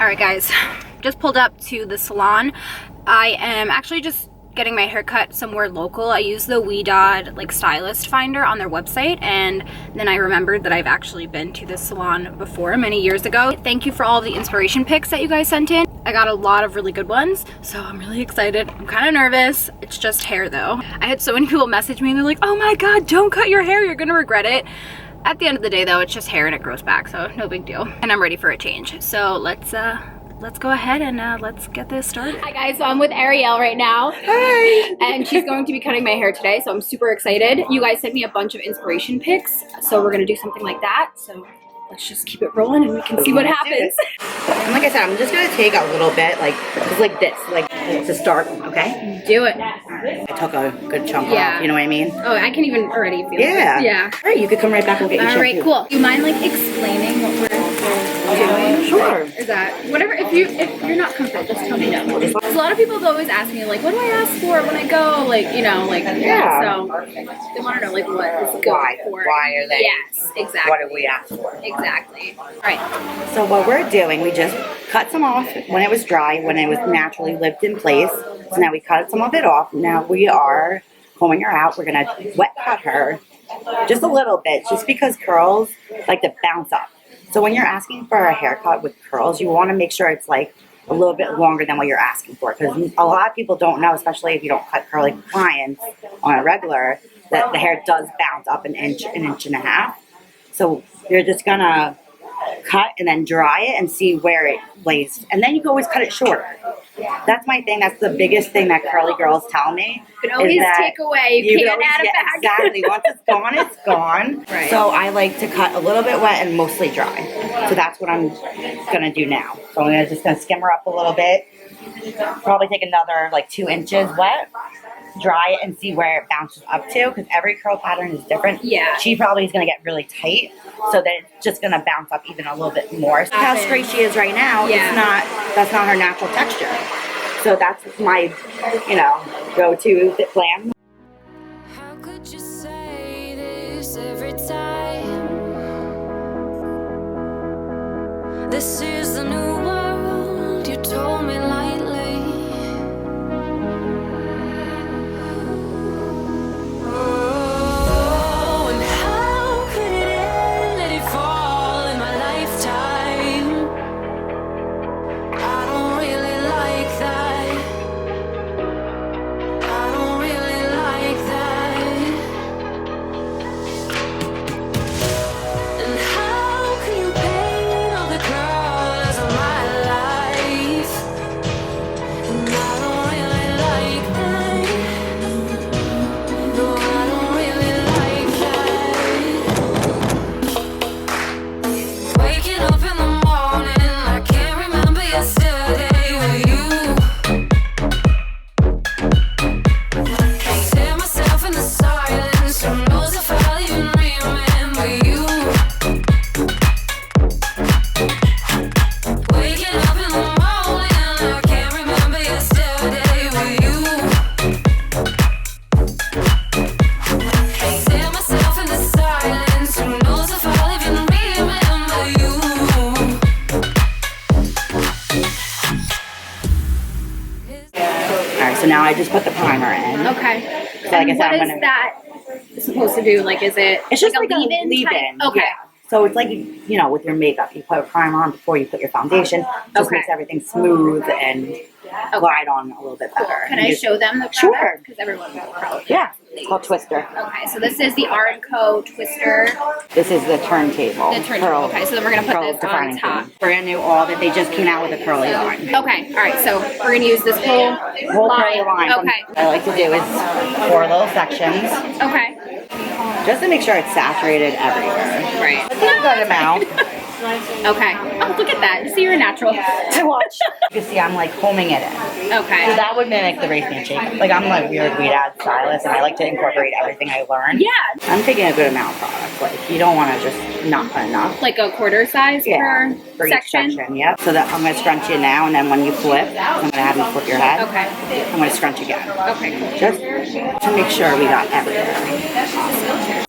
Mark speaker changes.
Speaker 1: Alright guys, just pulled up to the salon. I am actually just getting my hair cut somewhere local. I use the WeDod like stylist finder on their website, and then I remembered that I've actually been to this salon before many years ago. Thank you for all the inspiration pics that you guys sent in. I got a lot of really good ones, so I'm really excited. I'm kind of nervous. It's just hair though. I had so many people message me and they're like, oh my god, don't cut your hair, you're gonna regret it. At the end of the day though, it's just hair and it grows back, so no big deal. And I'm ready for a change. So let's go ahead and let's get this started. Hi guys, so I'm with Ariel right now.
Speaker 2: Hi!
Speaker 1: And she's going to be cutting my hair today, so I'm super excited. You guys sent me a bunch of inspiration pics, so we're gonna do something like that. So let's just keep it rolling and we can see what happens.
Speaker 2: And like I said, I'm just gonna take a little bit, like this, like to start, okay?
Speaker 1: Do it.
Speaker 2: I took a good chunk off, you know what I mean?
Speaker 1: Oh, I can even already feel it. Yeah.
Speaker 2: All right, you could come right back and get your shampoo.
Speaker 1: Alright, cool. Do you mind like explaining what we're doing?
Speaker 2: Sure.
Speaker 1: Is that whatever? If you're not comfortable, just tell me no. Because a lot of people always ask me like, what do I ask for when I go? Like, you know, like so they want to know like what is good for.
Speaker 2: Why are they?
Speaker 1: Yes, exactly.
Speaker 2: What do we ask for?
Speaker 1: Exactly. All right.
Speaker 2: So what we're doing, we just cut some off when it was dry, when it was naturally lived in place. So now we cut some of it off. Now we are combing her out. We're gonna wet cut her just a little bit, just because curls like to bounce up. So when you're asking for a haircut with curls, you want to make sure it's like a little bit longer than what you're asking for, because a lot of people don't know, especially if you don't cut curly clients on a regular, that the hair does bounce up an inch and a half. So you're just gonna cut and then dry it and see where it lays, and then you can always cut it shorter. That's my thing. That's the biggest thing that curly girls tell me.
Speaker 1: You can always take away. You can't add it back.
Speaker 2: Exactly. Once it's gone, it's gone.
Speaker 1: Right.
Speaker 2: So I like to cut a little bit wet and mostly dry. So that's what I'm gonna do now. So I'm just gonna skim her up a little bit. Probably take another like 2 inches wet. Dry it and see where it bounces up to, because every curl pattern is different.
Speaker 1: Yeah.
Speaker 2: She probably is going to get really tight, so that it's just going to bounce up even a little bit more. So how straight she is right now, that's not her natural texture. So that's my, go-to plan.
Speaker 3: How could you say this every time? This is the new world, you told me lightly.
Speaker 2: So now I just put the primer in.
Speaker 1: Okay.
Speaker 2: So like I said,
Speaker 1: what is that supposed to do? Like, is it?
Speaker 2: It's just
Speaker 1: like
Speaker 2: a leave-in. Okay. Yeah. So it's like, with your makeup, you put a primer on before you put your foundation. Just makes everything smooth and glide on a little bit better.
Speaker 1: Can I show them the product?
Speaker 2: Sure.
Speaker 1: Because everyone will probably.
Speaker 2: Yeah. It's called Twister.
Speaker 1: Okay, so this is the R+co Twister.
Speaker 2: This is the turntable.
Speaker 1: The turntable. Okay, so then we're going to put this on top.
Speaker 2: Brand new all that they just came out with a curly line.
Speaker 1: Okay, all right, so we're going to use this whole
Speaker 2: curly line.
Speaker 1: Okay.
Speaker 2: What I like to do is 4 little sections.
Speaker 1: Okay.
Speaker 2: Just to make sure it's saturated everywhere.
Speaker 1: Right.
Speaker 2: It's a good amount.
Speaker 1: Okay. Oh, look at that. You see, you're a natural.
Speaker 2: To watch. You can see I'm like homing it in.
Speaker 1: Okay.
Speaker 2: So that would mimic the Raytheon shape. Like I'm like weird WeDod stylist, and I like to incorporate everything I learned.
Speaker 1: Yeah.
Speaker 2: I'm taking a good amount of product. Like you don't want to just not put enough.
Speaker 1: Like a quarter size per section?
Speaker 2: Each section. Yep. So that I'm going to scrunch you now, and then when you flip, I'm going to have you flip your head.
Speaker 1: Okay.
Speaker 2: I'm going to scrunch again.
Speaker 1: Okay, cool.
Speaker 2: Just to make sure we got everything.